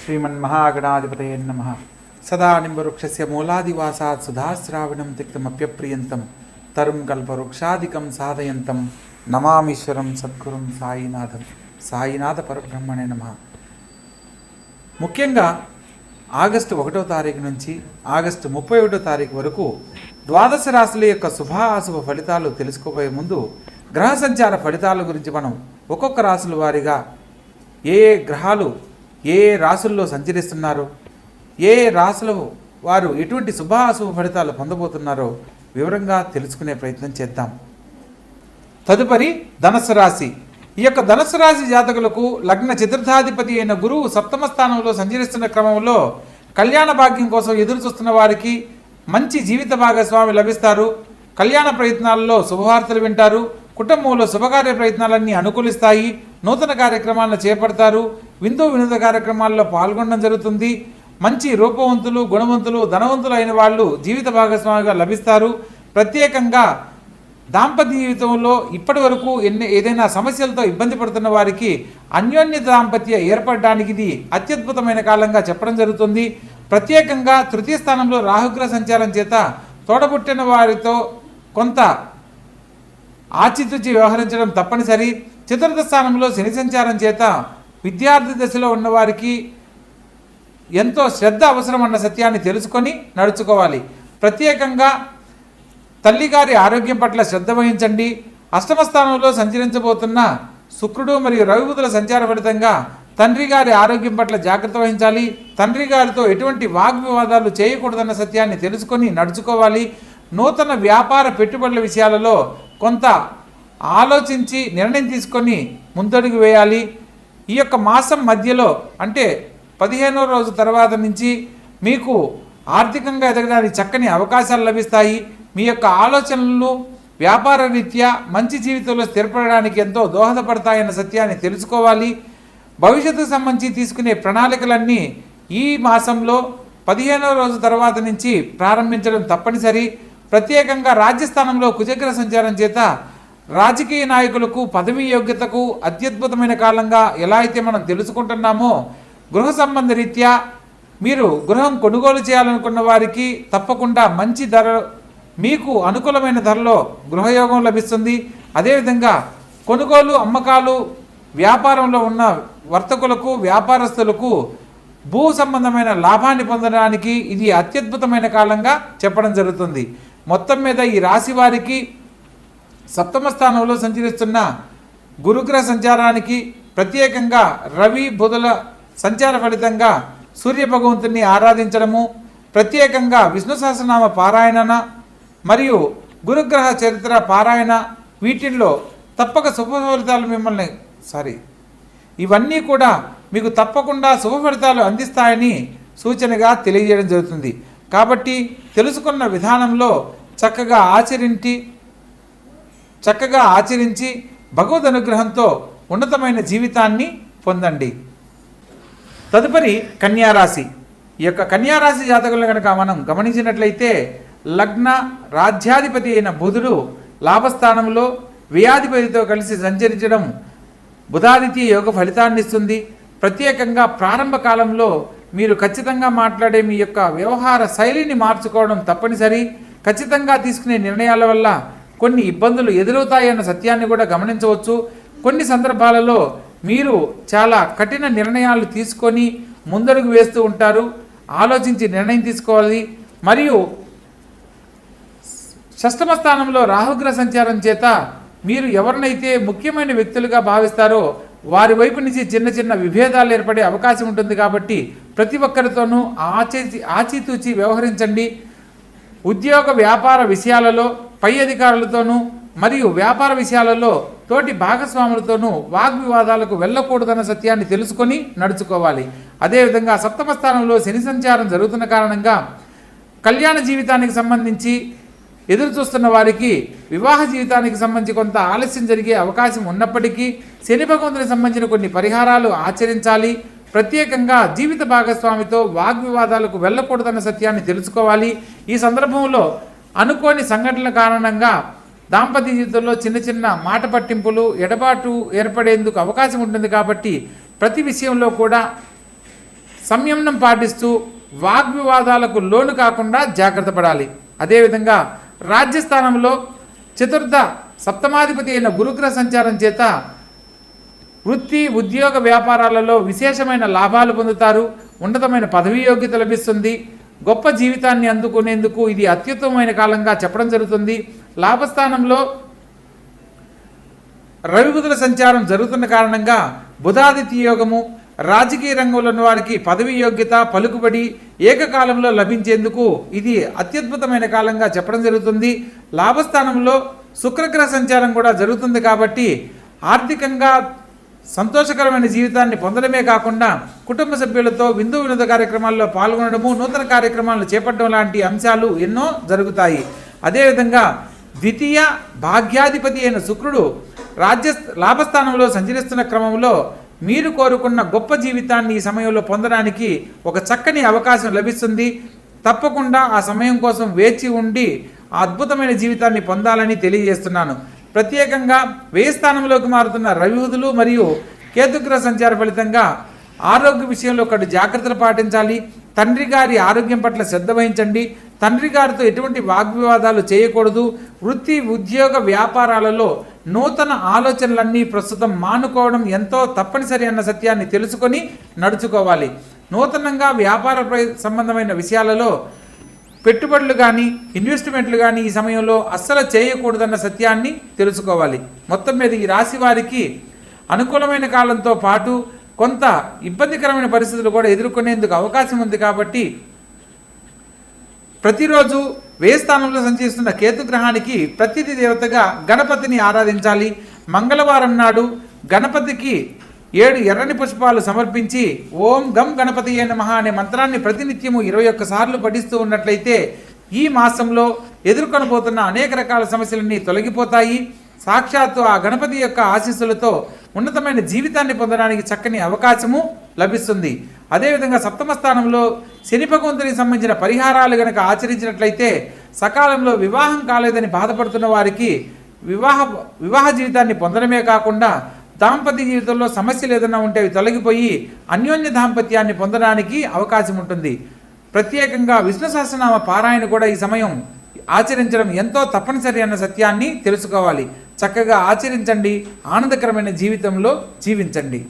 श्रीमन्महागणाधिपतये नमः। सदा निम्बवृक्षस्य मूलादिवासात् सुधाश्रावणं तिक्तमप्यप्रियन्तं तरुं कल्पवृक्षादिकं साधयन्तं नमामीश्वरं सद्गुरुं సాయినాథం. సాయినాథ పరబ్రహ్మణే నమః. ముఖ్యంగా ఆగస్టు 1వ తారీఖు నుంచి ఆగస్టు 31వ తారీఖు వరకు ద్వాదశ రాశుల యొక్క శుభాశుభ ఫలితాలు తెలుసుకోబోయే ముందు గ్రహ సంచార ఫలితాల గురించి మనం ఒక్కొక్క రాశుల వారీగా ఏ గ్రహాలు ఏ రాశుల్లో సంచరిస్తున్నారో, ఏ రాశుల వారు ఎటువంటి శుభాశుభ ఫలితాలు పొందబోతున్నారో వివరంగా తెలుసుకునే ప్రయత్నం చేద్దాం. తదుపరి ధనుస్సు రాశి. ఈ యొక్క ధనుస్సు రాశి జాతకులకు లగ్న చతుర్థాధిపతి అయిన గురువు సప్తమ స్థానంలో సంచరిస్తున్న క్రమంలో కళ్యాణ భాగ్యం కోసం ఎదురు చూస్తున్న వారికి మంచి జీవిత భాగస్వామి లభిస్తారు. కళ్యాణ ప్రయత్నాలలో శుభవార్తలు వింటారు. కుటుంబంలో శుభకార్య ప్రయత్నాలన్నీ అనుకూలిస్తాయి. నూతన కార్యక్రమాలను చేపడతారు. విందు వినోద కార్యక్రమాల్లో పాల్గొనడం జరుగుతుంది. మంచి రూపవంతులు, గుణవంతులు, ధనవంతులు అయిన వాళ్ళు జీవిత భాగస్వామిగా లభిస్తారు. ప్రత్యేకంగా దాంపత్య జీవితంలో ఇప్పటి వరకు ఏదైనా సమస్యలతో ఇబ్బంది పడుతున్న వారికి అన్యోన్య దాంపత్య ఏర్పడడానికి ఇది అత్యద్భుతమైన కాలంగా చెప్పడం జరుగుతుంది. ప్రత్యేకంగా తృతీయ స్థానంలో రాహుగ్రహ సంచారం చేత తోడబుట్టిన వారితో కొంత ఆచితూచి వ్యవహరించడం తప్పనిసరి. చతుర్థ స్థానంలో శని సంచారం చేత విద్యార్థి దశలో ఉన్నవారికి ఎంతో శ్రద్ధ అవసరం అన్న సత్యాన్ని తెలుసుకొని నడుచుకోవాలి. ప్రత్యేకంగా తల్లిగారి ఆరోగ్యం పట్ల శ్రద్ధ వహించండి. అష్టమ స్థానంలో సంచరించబోతున్న శుక్రుడు మరియు రవిబుధుల సంచార ఫలితంగా తండ్రి గారి ఆరోగ్యం పట్ల జాగ్రత్త వహించాలి. తండ్రి గారితో ఎటువంటి వాగ్వివాదాలు చేయకూడదన్న సత్యాన్ని తెలుసుకొని నడుచుకోవాలి. నూతన వ్యాపార పెట్టుబడుల విషయాలలో కొంత ఆలోచించి నిర్ణయం తీసుకొని ముందడుగు వేయాలి. ఈ యొక్క మాసం మధ్యలో అంటే 15వ రోజు తర్వాత నుంచి మీకు ఆర్థికంగా ఎదగడానికి చక్కని అవకాశాలు లభిస్తాయి. మీ యొక్క ఆలోచనలు వ్యాపార రీత్యా మంచి జీవితంలో స్థిరపడడానికి ఎంతో దోహదపడతాయన్న సత్యాన్ని తెలుసుకోవాలి. భవిష్యత్తుకు సంబంధించి తీసుకునే ప్రణాళికలన్నీ ఈ మాసంలో 15వ రోజు తర్వాత నుంచి ప్రారంభించడం తప్పనిసరి. ప్రత్యేకంగా రాజ్యస్థానంలో కుజగ్రహ సంచారం చేత రాజకీయ నాయకులకు పదవీ యోగ్యతకు అత్యద్భుతమైన కాలంగా ఎలా అయితే మనం తెలుసుకుంటున్నామో, గృహ సంబంధ రీత్యా మీరు గృహం కొనుగోలు చేయాలనుకున్న వారికి తప్పకుండా మంచి ధర, మీకు అనుకూలమైన ధరలో గృహయోగం లభిస్తుంది. అదేవిధంగా కొనుగోలు అమ్మకాలు వ్యాపారంలో ఉన్న వర్తకులకు వ్యాపారస్తులకు భూ సంబంధమైన లాభాన్ని పొందడానికి ఇది అత్యద్భుతమైన కాలంగా చెప్పడం జరుగుతుంది. మొత్తం మీద ఈ రాశి వారికి సప్తమ స్థానంలో సంచరిస్తున్న గురుగ్రహ సంచారానికి ప్రత్యేకంగా రవి బుధుల సంచార ఫలితంగా సూర్య భగవంతుని ఆరాధించడము, ప్రత్యేకంగా విష్ణు సహస్రనామ పారాయణ మరియు గురుగ్రహ చరిత్ర పారాయణ, వీటిల్లో తప్పక శుభ ఫలితాలు ఇవన్నీ కూడా మీకు తప్పకుండా శుభ ఫలితాలు అందిస్తాయని సూచనగా తెలియజేయడం జరుగుతుంది. కాబట్టి తెలుసుకున్న విధానంలో చక్కగా ఆచరించి భగవద్ అనుగ్రహంతో ఉన్నతమైన జీవితాన్ని పొందండి. తదుపరి కన్యారాశి. ఈ యొక్క కన్యారాశి జాతకులను కనుక మనం గమనించినట్లయితే లగ్న రాజ్యాధిపతి అయిన బుధుడు లాభస్థానంలో వ్యయాధిపతితో కలిసి సంచరించడం బుధాదిత్య యోగ ఫలితాన్ని ఇస్తుంది. ప్రత్యేకంగా ప్రారంభ కాలంలో మీరు ఖచ్చితంగా మాట్లాడే మీ యొక్క వ్యవహార శైలిని మార్చుకోవడం తప్పనిసరి. ఖచ్చితంగా తీసుకునే నిర్ణయాల వల్ల కొన్ని ఇబ్బందులు ఎదురవుతాయన్న సత్యాన్ని కూడా గమనించవచ్చు. కొన్ని సందర్భాలలో మీరు చాలా కఠిన నిర్ణయాలు తీసుకొని ముందడుగు వేస్తూ ఉంటారు. ఆలోచించి నిర్ణయం తీసుకోవాలి. మరియు షష్టమ స్థానంలో రాహుగ్రహ సంచారం చేత మీరు ఎవరినైతే ముఖ్యమైన వ్యక్తులుగా భావిస్తారో వారి వైపు నుంచి చిన్న చిన్న విభేదాలు ఏర్పడే అవకాశం ఉంటుంది. కాబట్టి ప్రతి ఒక్కరితోనూ ఆచితూచి వ్యవహరించండి. ఉద్యోగ వ్యాపార విషయాలలో పై అధికారులతోనూ మరియు వ్యాపార విషయాలలో తోటి భాగస్వాములతోనూ వాగ్వివాదాలకు వెళ్ళకూడదన్న సత్యాన్ని తెలుసుకొని నడుచుకోవాలి. అదేవిధంగా సప్తమ స్థానంలో శని సంచారం జరుగుతున్న కారణంగా కళ్యాణ జీవితానికి సంబంధించి ఎదురు చూస్తున్న వారికి వివాహ జీవితానికి సంబంధించి కొంత ఆలస్యం జరిగే అవకాశం ఉన్నప్పటికీ శని భగవంతునికి సంబంధించిన కొన్ని పరిహారాలు ఆచరించాలి. ప్రత్యేకంగా జీవిత భాగస్వామితో వాగ్వివాదాలకు వెళ్ళకూడదన్న సత్యాన్ని తెలుసుకోవాలి. ఈ సందర్భంలో అనుకోని సంఘటనల కారణంగా దాంపత్య జీవితంలో చిన్న చిన్న మాట పట్టింపులు ఎడబాటు ఏర్పడేందుకు అవకాశం ఉంటుంది. కాబట్టి ప్రతి విషయంలో కూడా సంయమనం పాటిస్తూ వాగ్వివాదాలకు లోను కాకుండా జాగ్రత్త పడాలి. అదేవిధంగా రాజ్యస్థానంలో చతుర్థ సప్తమాధిపతి అయిన గురుగ్రహ సంచారం చేత వృత్తి ఉద్యోగ వ్యాపారాలలో విశేషమైన లాభాలు పొందుతారు. ఉన్నతమైన పదవీ యోగ్యత లభిస్తుంది. గొప్ప జీవితాన్ని అందుకునేందుకు ఇది అత్యుత్తమమైన కాలంగా చెప్పడం జరుగుతుంది. లాభస్థానంలో రవి బుధుల సంచారం జరుగుతున్న కారణంగా బుధాదిత్య యోగము, రాజకీయ రంగంలో ఉన్న వారికి పదవి యోగ్యత, పలుకుబడి ఏకకాలంలో లభించేందుకు ఇది అత్యద్భుతమైన కాలంగా చెప్పడం జరుగుతుంది. లాభస్థానంలో శుక్రగ్రహ సంచారం కూడా జరుగుతుంది కాబట్టి ఆర్థికంగా సంతోషకరమైన జీవితాన్ని పొందడమే కాకుండా కుటుంబ సభ్యులతో విందు వినోద కార్యక్రమాల్లో పాల్గొనడము, నూతన కార్యక్రమాలను చేపట్టడం లాంటి అంశాలు ఎన్నో జరుగుతాయి. అదేవిధంగా ద్వితీయ భాగ్యాధిపతి అయిన శుక్రుడు లాభస్థానంలో సంచరిస్తున్న క్రమంలో మీరు కోరుకున్న గొప్ప జీవితాన్ని ఈ సమయంలో పొందడానికి ఒక చక్కని అవకాశం లభిస్తుంది. తప్పకుండా ఆ సమయం కోసం వేచి ఉండి ఆ అద్భుతమైన జీవితాన్ని పొందాలని తెలియజేస్తున్నాను. ప్రత్యేకంగా వ్యయ స్థానంలోకి మారుతున్న రవి బుధులు మరియు కేతుగ్రహ సంచార ఫలితంగా ఆరోగ్య విషయంలో ఒకటి జాగ్రత్తలు పాటించాలి. తండ్రి గారి ఆరోగ్యం పట్ల శ్రద్ధ వహించండి. తండ్రి గారితో ఎటువంటి వాగ్వివాదాలు చేయకూడదు. వృత్తి ఉద్యోగ వ్యాపారాలలో నూతన ఆలోచనలన్నీ ప్రస్తుతం మానుకోవడం ఎంతో తప్పనిసరి అన్న సత్యాన్ని తెలుసుకొని నడుచుకోవాలి. నూతనంగా వ్యాపార సంబంధమైన విషయాలలో పెట్టుబడులు కానీ ఇన్వెస్ట్మెంట్లు కానీ ఈ సమయంలో అస్సలు చేయకూడదన్న సత్యాన్ని తెలుసుకోవాలి. మొత్తం మీద ఈ రాశి వారికి అనుకూలమైన కాలంతో పాటు కొంత ఇబ్బందికరమైన పరిస్థితులు కూడా ఎదుర్కొనేందుకు అవకాశం ఉంది. కాబట్టి ప్రతిరోజు వ్యయ స్థానంలో సంచరిస్తున్న కేతుగ్రహానికి ప్రతిథి దేవతగా గణపతిని ఆరాధించాలి. మంగళవారం నాడు గణపతికి 7 ఎర్రని పుష్పాలు సమర్పించి ఓం గం గణపతియే నమః అనే మంత్రాన్ని ప్రతినిత్యము 21 సార్లు పఠిస్తూ ఉన్నట్లయితే ఈ మాసంలో ఎదుర్కొనబోతున్న అనేక రకాల సమస్యలన్నీ తొలగిపోతాయి. సాక్షాత్తు ఆ గణపతి యొక్క ఆశీస్సులతో ఉన్నతమైన జీవితాన్ని పొందడానికి చక్కని అవకాశము లభిస్తుంది. అదేవిధంగా సప్తమ స్థానంలో శని భగవంతునికి సంబంధించిన పరిహారాలు గనక ఆచరించినట్లయితే సకాలంలో వివాహం కాలేదని బాధపడుతున్న వారికి వివాహ జీవితాన్ని పొందడమే కాకుండా దాంపత్య జీవితంలో సమస్యలు ఏదైనా ఉంటే అవి తొలగిపోయి అన్యోన్య దాంపత్యాన్ని పొందడానికి అవకాశం ఉంటుంది. ప్రత్యేకంగా విష్ణు సహస్రనామ పారాయణ కూడా ఈ సమయం ఆచరించడం ఎంతో తప్పనిసరి అన్న సత్యాన్ని తెలుసుకోవాలి. చక్కగా ఆచరించండి. ఆనందకరమైన జీవితంలో జీవించండి.